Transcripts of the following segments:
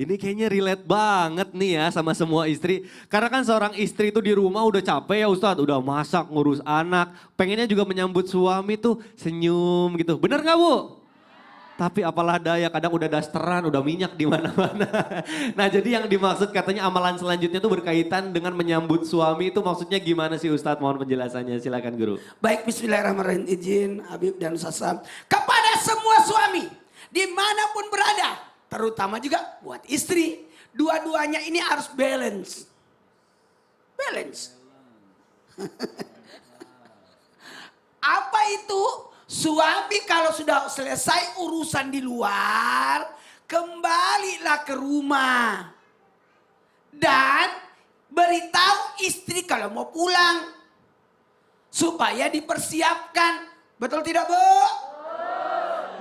Ini kayaknya relate banget nih ya sama semua istri. Karena kan seorang istri itu di rumah udah capek ya Ustadz. Udah masak, ngurus anak. Pengennya juga menyambut suami tuh senyum gitu. Bener gak Bu? Tapi apalah daya kadang udah dasteran, udah minyak di mana-mana. Nah jadi yang dimaksud katanya amalan selanjutnya tuh berkaitan dengan menyambut suami itu maksudnya gimana sih Ustadz? Mohon penjelasannya silakan Guru. Baik, bismillahirrahmanirrahim. Izin Habib dan Sasam. Kepada semua suami, dimanapun berada, terutama juga buat istri. Dua-duanya ini harus balance. Balance. Apa itu? Suami kalau sudah selesai urusan di luar, kembalilah ke rumah. Dan beritahu istri kalau mau pulang. Supaya dipersiapkan. Betul tidak Bu?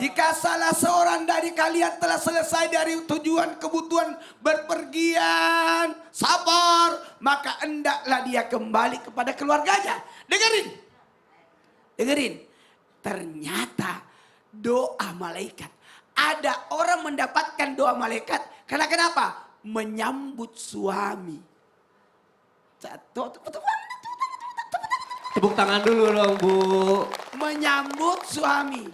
Jika salah seorang dari kalian telah selesai dari tujuan kebutuhan berpergian, sabar, maka hendaklah dia kembali kepada keluarganya. Dengerin. Ternyata doa malaikat. Ada orang mendapatkan doa malaikat. Karena kenapa? Menyambut suami. Tepuk tangan dulu dong Bu. Menyambut suami.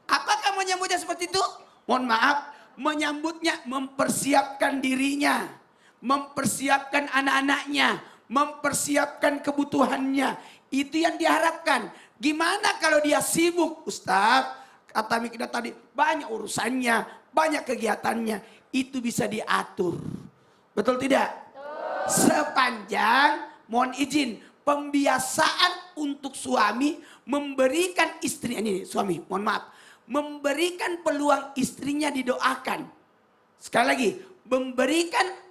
Apakah menyambutnya seperti itu? Mohon maaf, menyambutnya mempersiapkan dirinya, mempersiapkan anak-anaknya, mempersiapkan kebutuhannya. Itu yang diharapkan. Gimana kalau dia sibuk, Ustadz? Kata Mikda tadi, banyak urusannya, banyak kegiatannya. Itu bisa diatur. Betul tidak? Sepanjang, mohon izin, pembiasaan untuk suami memberikan istrinya, ini suami, mohon maaf, memberikan peluang istrinya didoakan. Sekali lagi, memberikan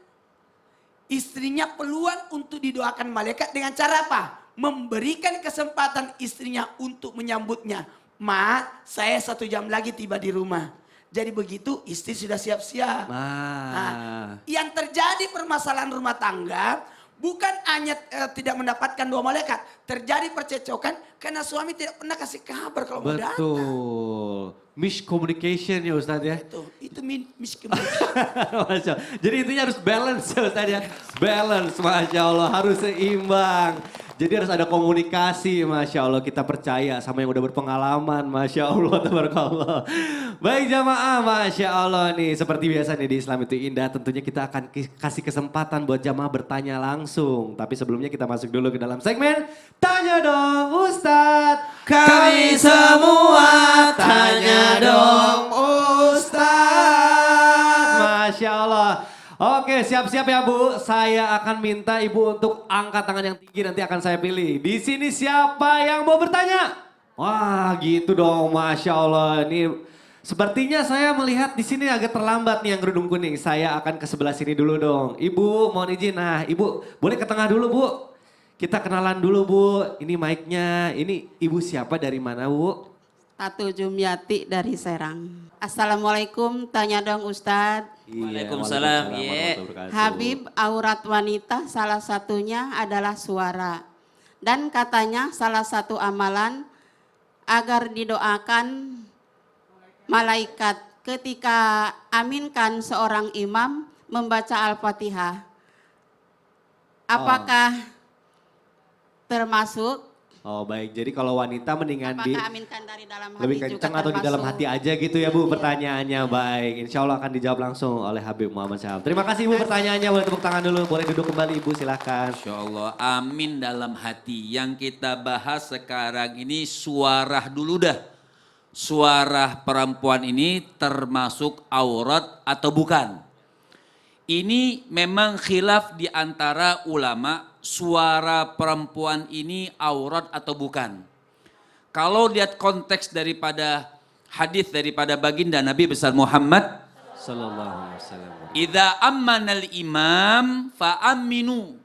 istrinya peluang untuk didoakan malaikat dengan cara apa? Memberikan kesempatan istrinya untuk menyambutnya. Ma, saya 1 jam lagi tiba di rumah. Jadi begitu istri sudah siap-siap. Nah, yang terjadi permasalahan rumah tangga bukan hanya tidak mendapatkan doa malaikat. Terjadi percecokan karena suami tidak pernah kasih kabar kalau mau datang. Betul. Miscommunication ya Ustadz ya. Itu miscommunication. Masya Allah. Jadi intinya harus balance ya Ustadz ya. Balance, Masya Allah, harus seimbang. Jadi harus ada komunikasi, Masya Allah, kita percaya sama yang udah berpengalaman, Masya Allah, tabarakallah. Baik jamaah, Masya Allah nih, seperti biasa nih di Islam itu indah, tentunya kita akan kasih kesempatan buat jamaah bertanya langsung. Tapi sebelumnya kita masuk dulu ke dalam segmen, Tanya Dong Ustadz. Kami semua tanya dong Ustadz. Masya Allah. Oke, siap-siap ya Bu. Saya akan minta Ibu untuk angkat tangan yang tinggi, nanti akan saya pilih. Di sini siapa yang mau bertanya? Wah, gitu dong, Masya Allah. Ini sepertinya saya melihat di sini agak terlambat nih yang kerudung kuning. Saya akan ke sebelah sini dulu dong. Ibu, mohon izin. Nah, Ibu boleh ke tengah dulu Bu. Kita kenalan dulu Bu. Ini mic-nya. Ini Ibu siapa dari mana Bu? Atu Jumiati dari Serang. Assalamualaikum, tanya dong Ustadz. Waalaikumsalam. Habib, aurat wanita salah satunya adalah suara. Dan katanya salah satu amalan agar didoakan malaikat ketika aminkan seorang imam membaca Al-Fatihah. Apakah termasuk? Oh baik, jadi kalau wanita mendingan apakah aminkan dari dalam hati lebih juga kencang atau di dalam hati aja gitu ya Bu pertanyaannya. Baik, insya Allah akan dijawab langsung oleh Habib Muhammad Syahab. Terima kasih Ibu pertanyaannya, boleh tepuk tangan dulu, boleh duduk kembali Ibu silahkan. Insya Allah, amin dalam hati. Yang kita bahas sekarang ini suara dulu dah. Suara perempuan ini termasuk aurat atau bukan? Ini memang khilaf di antara ulama. Suara perempuan ini aurat atau bukan. Kalau lihat konteks daripada hadis daripada baginda Nabi besar Muhammad sallallahu alaihi wasallam. Idza ammanal imam fa aminu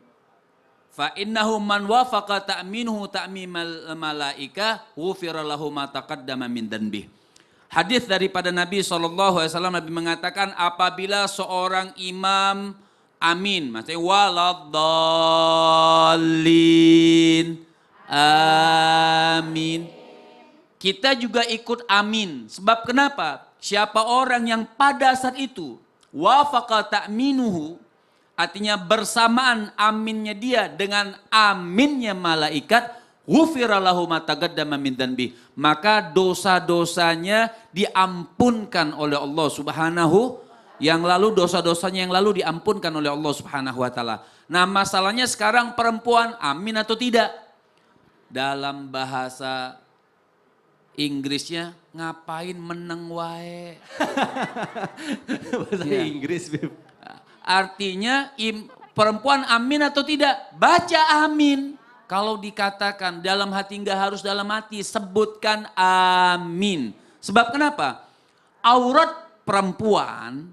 fa innahu man wafaqa ta'minuhu ta'mimal malaika ghufira lahu ma taqaddama min dhanbi. Hadis daripada Nabi sallallahu alaihi wasallam, Nabi mengatakan apabila seorang imam amin, maksudnya waladdallin, amin. kita juga ikut amin. Sebab kenapa? Siapa orang yang pada saat itu wafaqa ta'minuhu, artinya bersamaan aminnya dia dengan aminnya malaikat, ghufira lahu ma taqaddama min dzanbi, maka dosa-dosanya diampunkan oleh Allah Subhanahu yang lalu, dosa-dosanya yang lalu diampunkan oleh Allah Subhanahu wa taala. Nah, masalahnya sekarang perempuan amin atau tidak? Dalam bahasa Inggrisnya ngapain meneng wae. Bahasa Ya. Inggris, Bib. Artinya perempuan amin atau tidak? Baca amin. Kalau dikatakan dalam hati enggak harus dalam hati, sebutkan amin. Sebab kenapa? Aurat perempuan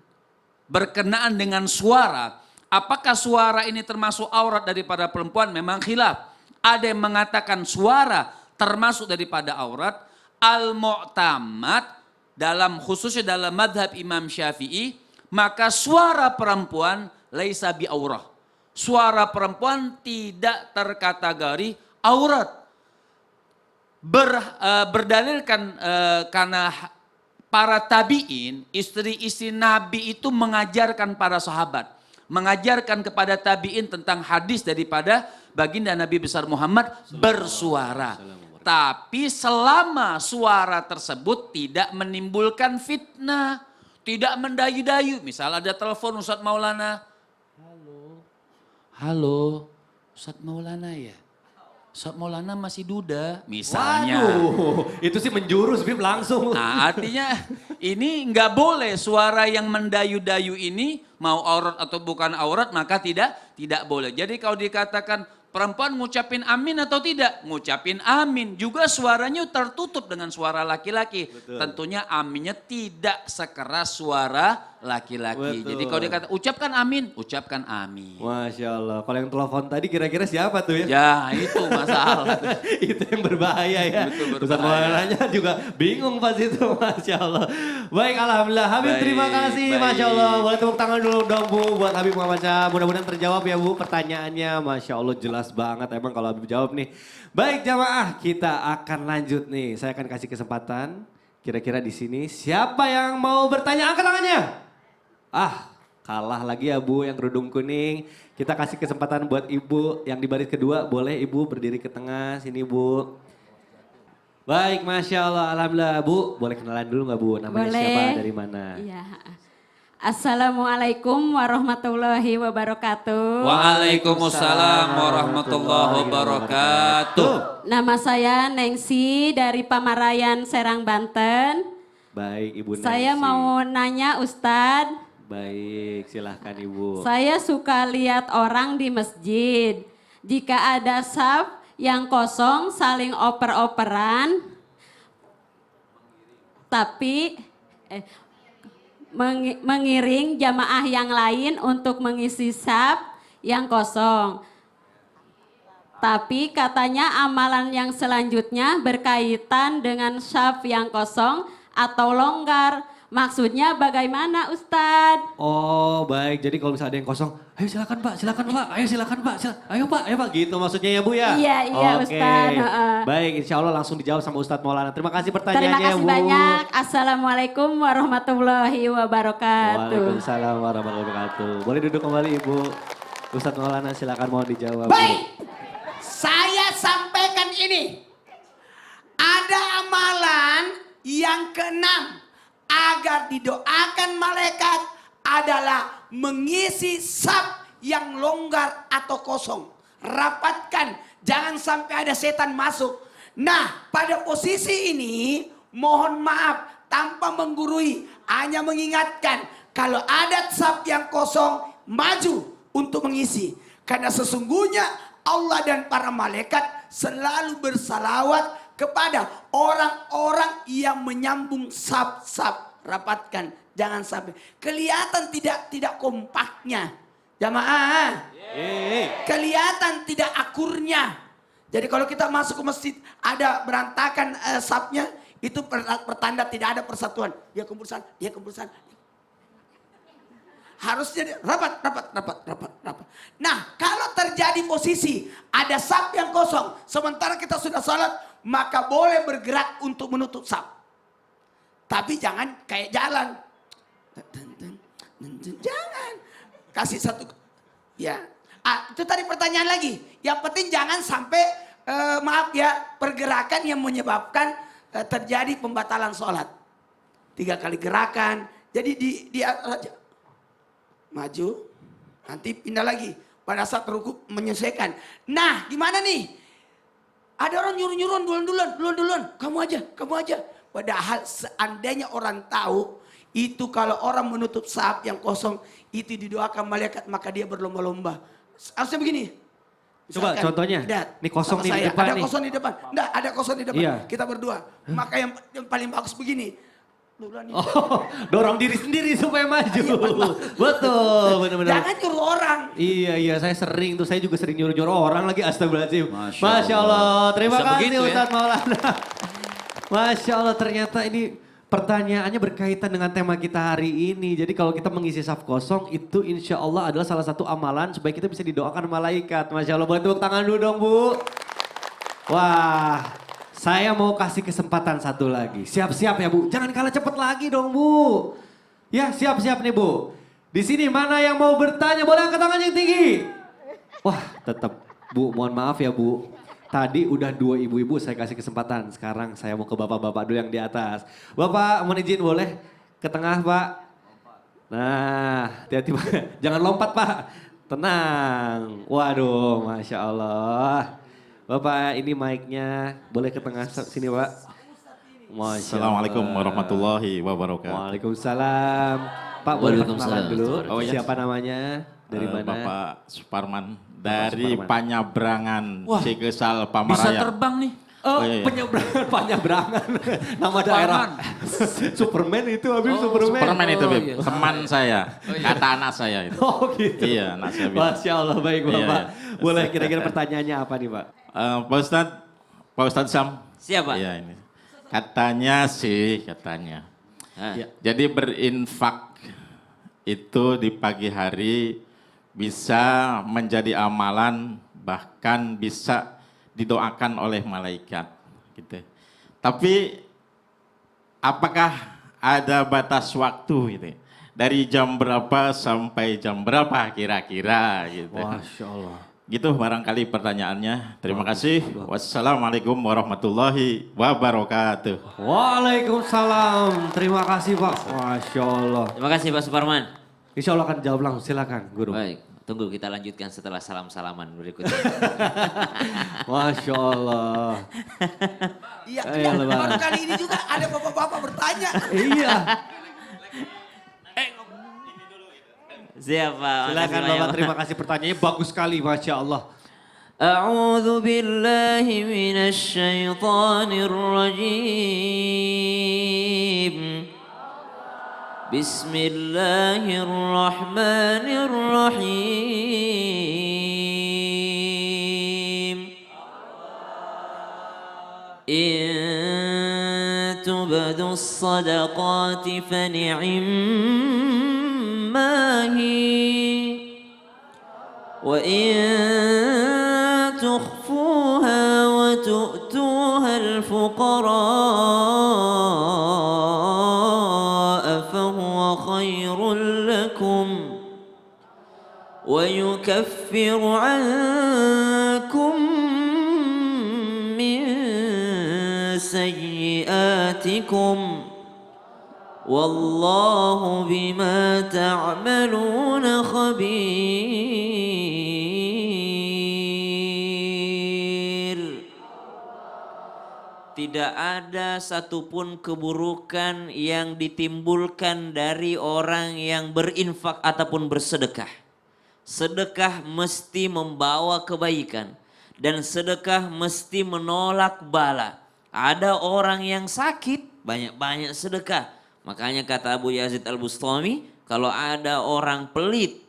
berkenaan dengan suara. Apakah suara ini termasuk aurat daripada perempuan? Memang khilaf. Ada yang mengatakan suara termasuk daripada aurat. Al-mu'tamad dalam khususnya dalam madhab Imam Syafi'i, maka suara perempuan laisa bi aurah. Suara perempuan tidak terkategori aurat. Berdalilkan karena para tabi'in, istri-istri Nabi itu mengajarkan para sahabat, mengajarkan kepada tabi'in tentang hadis daripada baginda Nabi besar Muhammad bersuara. Tapi selama suara tersebut tidak menimbulkan fitnah, tidak mendayu-dayu. Misal ada telepon Ustadz Maulana, halo Ustadz Maulana ya? Ustadz Maulana masih duda misalnya. Waduh, itu sih menjurus, Bib, langsung. Nah, artinya ini nggak boleh suara yang mendayu-dayu ini mau aurat atau bukan aurat maka tidak boleh. Jadi kalau dikatakan perempuan ngucapin amin atau tidak? Ngucapin amin. Juga suaranya tertutup dengan suara laki-laki. Tentunya aminnya tidak sekeras suara laki-laki. Betul. Jadi kalau dikata ucapkan amin, ucapkan amin. Masya Allah, kalau yang telepon tadi kira-kira siapa tuh ya? Ya itu masalah. Itu yang berbahaya ya. Betul, berbahaya. Ustaz Maulana juga bingung pas itu, Masya Allah. Baik, Alhamdulillah. Habib, Baik, terima kasih, baik. Masya Allah. Boleh tepuk tangan dulu dong, Bu, buat Habib Muhammad Syah. Mudah-mudahan terjawab ya, Bu, pertanyaannya. Masya Allah, jelas banget emang kalau Habib jawab nih. Baik, jamaah, kita akan lanjut nih. Saya akan kasih kesempatan. Kira-kira di sini siapa yang mau bertanya? Angkat tangannya. Kalah lagi ya, Bu, yang kerudung kuning. Kita kasih kesempatan buat Ibu yang di baris kedua. Boleh Ibu berdiri ke tengah sini, Bu. Baik, Masya Allah, Alhamdulillah. Bu, boleh kenalan dulu nggak, Bu? Namanya Boleh. siapa, dari mana? Iya. Assalamualaikum warahmatullahi wabarakatuh. Waalaikumsalam warahmatullahi wabarakatuh. Nama saya Nengsi dari Pamarayan, Serang, Banten. Baik, Ibu Nancy. Saya mau nanya Ustadz. Baik, silahkan Ibu. Saya suka lihat orang di masjid. Jika ada saf yang kosong saling oper-operan. Tapi mengiring jamaah yang lain untuk mengisi saf yang kosong. Tapi katanya amalan yang selanjutnya berkaitan dengan saf yang kosong atau longgar. Maksudnya bagaimana, Ustadz? Oh, baik. Jadi kalau misalnya ada yang kosong, ayo silakan Pak, ayo silakan Pak, ayo Pak, gitu maksudnya ya, Bu ya? Iya, Oke. Ustadz. Baik, insya Allah langsung dijawab sama Ustadz Maulana. Terima kasih Terima pertanyaannya, kasih Bu. banyak. Assalamualaikum warahmatullahi wabarakatuh. Waalaikumsalam warahmatullahi wabarakatuh. Boleh duduk kembali, Ibu. Ustadz Maulana silakan mau dijawab. Bu. Baik, saya sampaikan ini. Ada amalan yang keenam agar didoakan malaikat adalah mengisi saf yang longgar atau kosong. Rapatkan, jangan sampai ada setan masuk. Nah, pada posisi ini mohon maaf tanpa menggurui, hanya mengingatkan kalau ada saf yang kosong maju untuk mengisi. Karena sesungguhnya Allah dan para malaikat selalu bersalawat kepada orang-orang yang menyambung saf-saf. Rapatkan, jangan sampai kelihatan tidak kompaknya. Jamaah, kelihatan tidak akurnya. Jadi kalau kita masuk ke masjid ada berantakan safnya, itu pertanda tidak ada persatuan. Dia kumpul sana, dia kumpul sana. Harusnya rapat. Nah, kalau terjadi posisi ada saf yang kosong, sementara kita sudah salat, maka boleh bergerak untuk menutup saf. Tapi jangan kayak jalan. Jangan. Kasih satu. Ya. Itu tadi pertanyaan lagi. Yang penting jangan sampai maaf ya, pergerakan yang menyebabkan terjadi pembatalan sholat. 3 kali gerakan. Jadi di maju, nanti pindah lagi. Pada saat rukuk menyesuaikan. Nah, gimana nih? Ada orang nyuruh-nyuruh duluan. Kamu aja. Padahal seandainya orang tahu, itu kalau orang menutup saf yang kosong, itu didoakan malaikat, maka dia berlomba-lomba. Harusnya begini. Coba contohnya, ini kosong nih di depan ada nih. kosong di depan. Enggak, ada kosong di depan. Iya. Kita berdua. Maka yang paling bagus begini. Oh, dorong diri sendiri supaya maju. Betul, benar-benar. Jangan nyuruh orang. Iya, saya juga sering nyuruh-nyuruh orang lagi, astagfirullahaladzim. Masya Allah. Terima Bisa kasih begitu ya? Ustadz Maulana. Masya Allah, ternyata ini pertanyaannya berkaitan dengan tema kita hari ini. Jadi kalau kita mengisi saf kosong, itu insya Allah adalah salah satu amalan supaya kita bisa didoakan malaikat. Masya Allah, boleh tepuk tangan dulu dong Bu. Wah, saya mau kasih kesempatan satu lagi. Siap-siap ya Bu, jangan kalah cepet lagi dong Bu. Ya siap-siap nih Bu. Di sini mana yang mau bertanya, boleh angkat tangan yang tinggi. Wah tetap Bu, mohon maaf ya Bu. Tadi udah 2 ibu-ibu saya kasih kesempatan. Sekarang saya mau ke bapak-bapak dulu yang di atas. Bapak mohon izin boleh ke tengah Pak. Nah hati-hati Pak. Jangan lompat Pak. Tenang. Waduh Masya Allah. Bapak ini mic-nya boleh ke tengah sini Pak. Masya Assalamualaikum Allah. warahmatullahi wabarakatuh. Waalaikumsalam. Pak boleh perkenalan dulu. Oh, iya. Siapa namanya? Dari mana? Bapak Suparman dari Suparman. Panyaberangan Wah, Cikesal Bisa Pamaraya. terbang nih. Oh, iya. penyeberangan. Nama daerah. Superman itu Habib, Superman. Superman itu, Oh, Bib. iya. Teman saya, kata anak saya itu. Oh gitu. Iya, anak saya bilang. Masya Allah, baik Iya, Bapak. iya. Boleh kira-kira pertanyaannya apa nih Pak? Pak Ustadz Sam. Siapa? Iya ini. Katanya. Iya. Jadi berinfak itu di pagi hari bisa menjadi amalan, bahkan bisa didoakan oleh malaikat. Gitu. Tapi apakah ada batas waktu gitu? Dari jam berapa sampai jam berapa kira-kira gitu? Masya Allah. Gitu barangkali pertanyaannya. Terima kasih. Wassalamualaikum warahmatullahi wabarakatuh. Waalaikumsalam. Terima kasih Pak. Masya Allah. Terima kasih Pak Suparman. Insya Allah akan jawab langsung. Silakan Guru. Baik, tunggu kita lanjutkan setelah salam-salaman berikutnya. Masya Allah. Iya, Ayo, Pak. baru kali ini juga ada bapak-bapak bertanya. Iya. Siapa? Silakan Bapak, terima kasih pertanyaannya bagus sekali Masya Allah. أعوذ بالله من الشيطان الرجيم بسم الله الرحمن الرحيم إن تبدوا الصدقات فنعما هي وإن تخفوها وتؤتوها الفقراء فهو خير لكم ويكفر عنكم من سيئاتكم والله بما تعملون خبير. Tidak ada satupun keburukan yang ditimbulkan dari orang yang berinfak ataupun bersedekah. Sedekah mesti membawa kebaikan dan sedekah mesti menolak bala. Ada orang yang sakit, banyak-banyak sedekah. Makanya kata Abu Yazid Al-Bustami, kalau ada orang pelit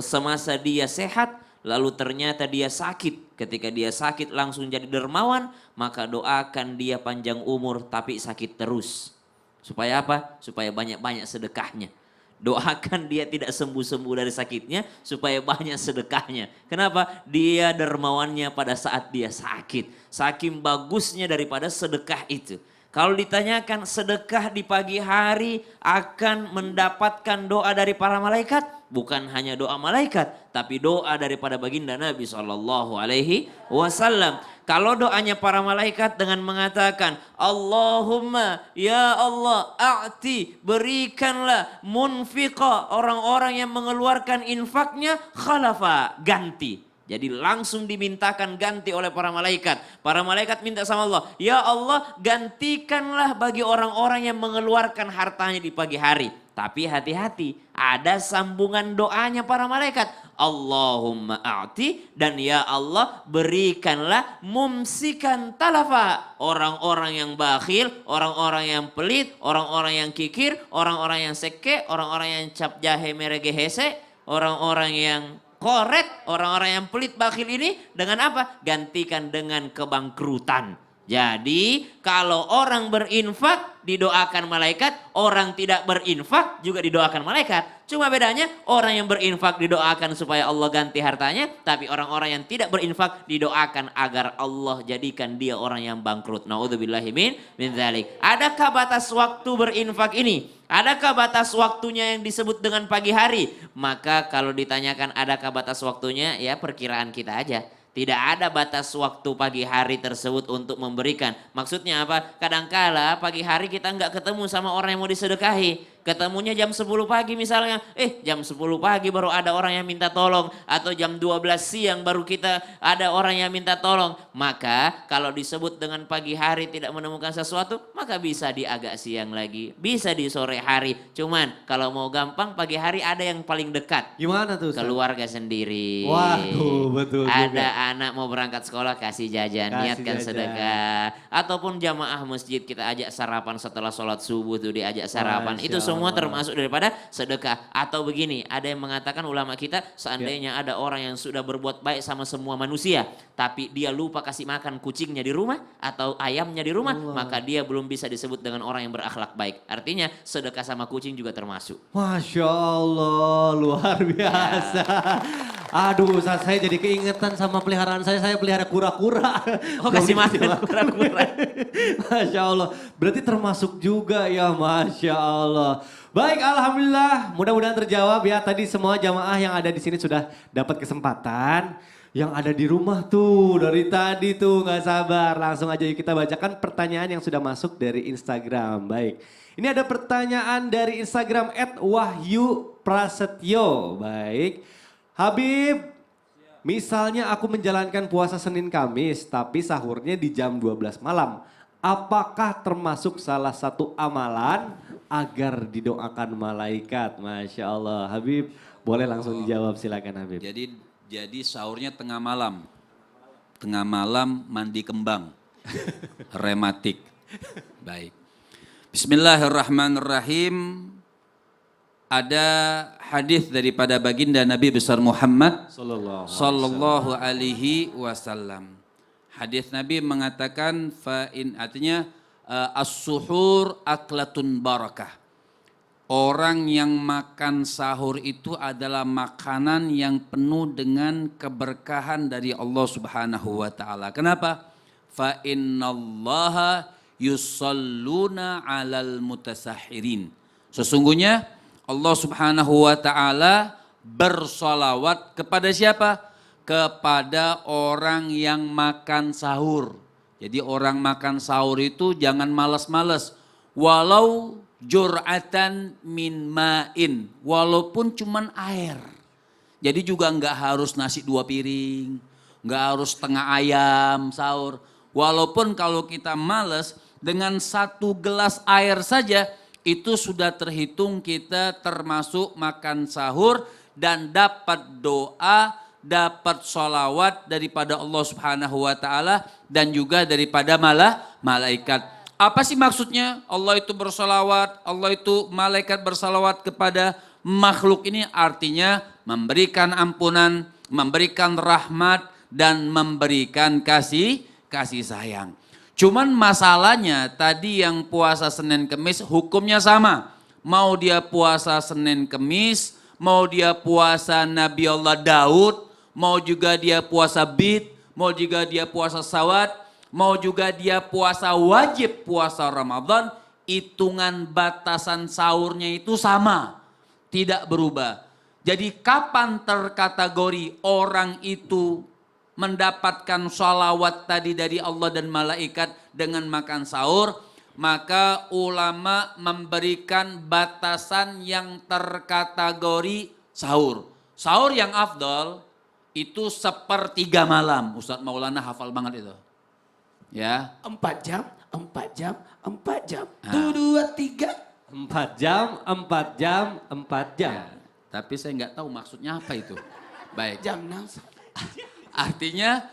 semasa dia sehat, lalu ternyata dia sakit. Ketika dia sakit langsung jadi dermawan, maka doakan dia panjang umur tapi sakit terus. Supaya apa? Supaya banyak-banyak sedekahnya. Doakan dia tidak sembuh-sembuh dari sakitnya supaya banyak sedekahnya. Kenapa? Dia dermawannya pada saat dia sakit. Saking bagusnya daripada sedekah itu. Kalau ditanyakan sedekah di pagi hari akan mendapatkan doa dari para malaikat, bukan hanya doa malaikat, tapi doa daripada baginda Nabi SAW. Kalau doanya para malaikat dengan mengatakan, Allahumma ya Allah a'ti, berikanlah munfiqa, orang-orang yang mengeluarkan infaknya, khalafa, ganti. Jadi langsung dimintakan ganti oleh para malaikat. Para malaikat minta sama Allah, ya Allah gantikanlah bagi orang-orang yang mengeluarkan hartanya di pagi hari. Tapi hati-hati, ada sambungan doanya para malaikat. Allahumma a'ti, dan ya Allah berikanlah mumsikan talafa. Orang-orang yang bakhil, orang-orang yang pelit, orang-orang yang kikir, orang-orang yang seke, orang-orang yang cap jahe merege hese, orang-orang yang koret, orang-orang yang pelit bakhil ini dengan apa? Gantikan dengan kebangkrutan. Jadi kalau orang berinfak didoakan malaikat, orang tidak berinfak juga didoakan malaikat. Cuma bedanya orang yang berinfak didoakan supaya Allah ganti hartanya, tapi orang-orang yang tidak berinfak didoakan agar Allah jadikan dia orang yang bangkrut. Naudzubillahi min dzalik. Adakah batas waktu berinfak ini? Adakah batas waktunya yang disebut dengan pagi hari? Maka kalau ditanyakan adakah batas waktunya, ya perkiraan kita aja. Tidak ada batas waktu pagi hari tersebut untuk memberikan. Maksudnya apa? Kadangkala pagi hari kita nggak ketemu sama orang yang mau disedekahi. Ketemunya jam 10 pagi misalnya. Jam 10 pagi baru ada orang yang minta tolong. Atau jam 12 siang baru kita ada orang yang minta tolong. Maka kalau disebut dengan pagi hari tidak menemukan sesuatu, maka bisa di agak siang lagi. Bisa di sore hari. Cuman kalau mau gampang pagi hari ada yang paling dekat. Gimana tuh Ustaz? Keluarga sendiri. Waduh, betul juga. Ada anak mau berangkat sekolah kasih jajan, niatkan jajan. sedekah. Ataupun jamaah masjid kita ajak sarapan setelah sholat subuh tuh diajak sarapan. Masya Itu semua Allah. termasuk daripada sedekah. Atau begini, ada yang mengatakan ulama kita seandainya ada orang yang sudah berbuat baik sama semua manusia. Tapi dia lupa kasih makan kucingnya di rumah atau ayamnya di rumah. Maka dia belum bisa disebut dengan orang yang berakhlak baik. Artinya sedekah sama kucing juga termasuk. Masya Allah, luar biasa. Aduh, Ustaz, saya jadi keingetan sama peliharaan saya pelihara kura-kura. Oh, kasih makan kura-kura. Masya Allah, berarti termasuk juga ya, Masya Allah. Baik, Alhamdulillah, mudah-mudahan terjawab ya. Tadi semua jamaah yang ada di sini sudah dapat kesempatan. Yang ada di rumah tuh, dari tadi tuh gak sabar. Langsung aja kita bacakan pertanyaan yang sudah masuk dari Instagram. Baik, ini ada pertanyaan dari Instagram @wahyu_prasetyo. Baik, Habib, misalnya aku menjalankan puasa Senin Kamis tapi sahurnya di jam 12 malam. Apakah termasuk salah satu amalan agar didoakan malaikat? Masya Allah. Habib, boleh langsung dijawab, silakan Habib. Jadi sahurnya tengah malam. Tengah malam mandi kembang. Rematik. Baik. Bismillahirrahmanirrahim. Ada hadis daripada baginda Nabi besar Muhammad sallallahu alaihi wasallam. Hadis Nabi mengatakan artinya as-suhur aklatun barakah. Orang yang makan sahur itu adalah makanan yang penuh dengan keberkahan dari Allah Subhanahu wa taala. Kenapa? Fa innallaha yusalluna 'alal mutasahhirin. Sesungguhnya Allah Subhanahu wa taala bersolawat kepada siapa? Kepada orang yang makan sahur. Jadi orang makan sahur itu jangan malas-malas. Walau jur'atan min ma'in. Walaupun cuman air. Jadi juga enggak harus nasi 2 piring. Enggak harus setengah ayam sahur. Walaupun kalau kita malas dengan 1 gelas air saja itu sudah terhitung kita termasuk makan sahur dan dapat doa, dapat sholawat daripada Allah Subhanahu wa taala dan juga daripada malaikat. Apa sih maksudnya? Allah itu bersolawat, Allah itu malaikat bersolawat kepada makhluk ini artinya memberikan ampunan, memberikan rahmat dan memberikan kasih sayang. Cuman masalahnya tadi yang puasa Senin Kemis hukumnya sama. mau dia puasa Senin Kemis, mau dia puasa Nabi Allah Daud, mau juga dia puasa Bid, mau juga dia puasa Sawat, mau juga dia puasa wajib puasa Ramadan, hitungan batasan sahurnya itu sama, tidak berubah. Jadi kapan terkategori orang itu mendapatkan sholawat tadi dari Allah dan malaikat dengan makan sahur, maka ulama memberikan batasan yang terkategori sahur. Sahur yang afdol itu 1/3 malam. Ustadz Maulana hafal banget itu. Ya. 4 jam, 4 jam, 4 jam. Ah. 2, 3. 4 jam, 4 jam, 4 jam. Ya, tapi saya nggak tahu maksudnya apa itu. Baik. Jam 6. Artinya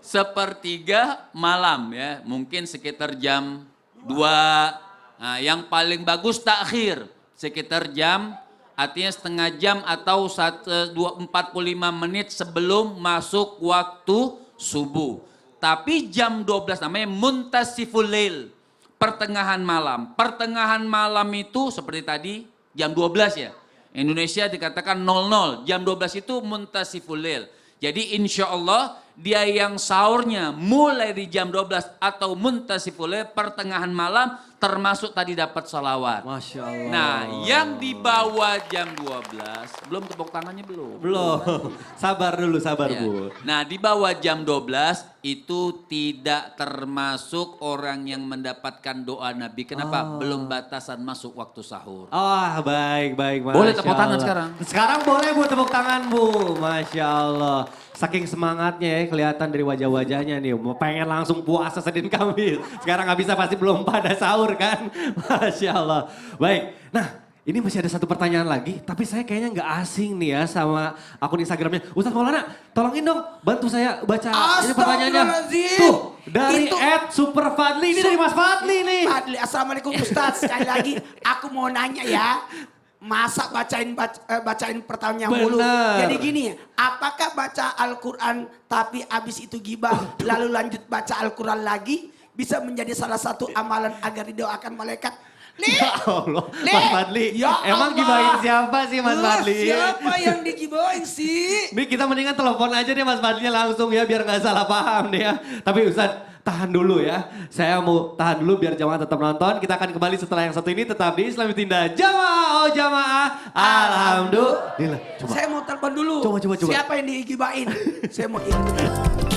sepertiga malam ya. Mungkin sekitar jam 2. Nah, yang paling bagus takhir. Sekitar jam, artinya setengah jam atau 45 menit sebelum masuk waktu subuh. Tapi jam 12 namanya muntasiful lail. Pertengahan malam. Pertengahan malam itu seperti tadi jam 12 ya. Indonesia dikatakan 00. Jam 12 itu muntasiful lail. Jadi insya Allah dia yang sahurnya mulai di jam 12 atau muntasiful lail pertengahan malam termasuk tadi dapat salawat. Masya Allah. Nah yang di bawah jam 12, belum tepuk tangannya belum? Belum. Sabar dulu, sabar Ya. Bu. Nah di bawah jam 12 itu tidak termasuk orang yang mendapatkan doa Nabi. Kenapa? Belum batasan masuk waktu sahur. Oh baik, baik. Boleh Masya tepuk tangan Allah. sekarang? Sekarang boleh Bu tepuk tangan Bu. Masya Allah. Saking semangatnya ya kelihatan dari wajah-wajahnya nih. Pengen langsung puasa Senin Kamis. Sekarang nggak bisa pasti belum pada sahur kan. Masya Allah. Baik, nah ini masih ada satu pertanyaan lagi. Tapi saya kayaknya nggak asing nih ya sama akun Instagramnya. Ustadz Maulana tolongin dong bantu saya baca ini pertanyaannya. Astagfirullahaladzim. Tuh dari Itu- @superfadli. Ini dari Mas Fadli nih. Fadli, Assalamualaikum Ustadz. Sekali lagi aku mau nanya ya. Masa bacain pertanyaan mulu. Bener. Jadi gini, apakah baca Al-Quran tapi abis itu gibah lalu lanjut baca Al-Quran lagi bisa menjadi salah satu amalan agar didoakan malaikat? Ya Allah, Le. Mas Fadli. Ya Emang Allah. gibahin siapa sih Mas Lah, Fadli? siapa yang digibahin sih? Nih kita mendingan telepon aja deh Mas Fadli langsung ya biar nggak salah paham deh ya. Tapi Ustadz tahan dulu ya. Saya mau tahan dulu biar jamaah tetap nonton. Kita akan kembali setelah yang satu ini tetap di Islami Tinda. Jamaah, oh jamaah. Alhamdulillah. Coba. Saya mau telepon dulu. Coba. Siapa yang digibahin? Saya mau ikut.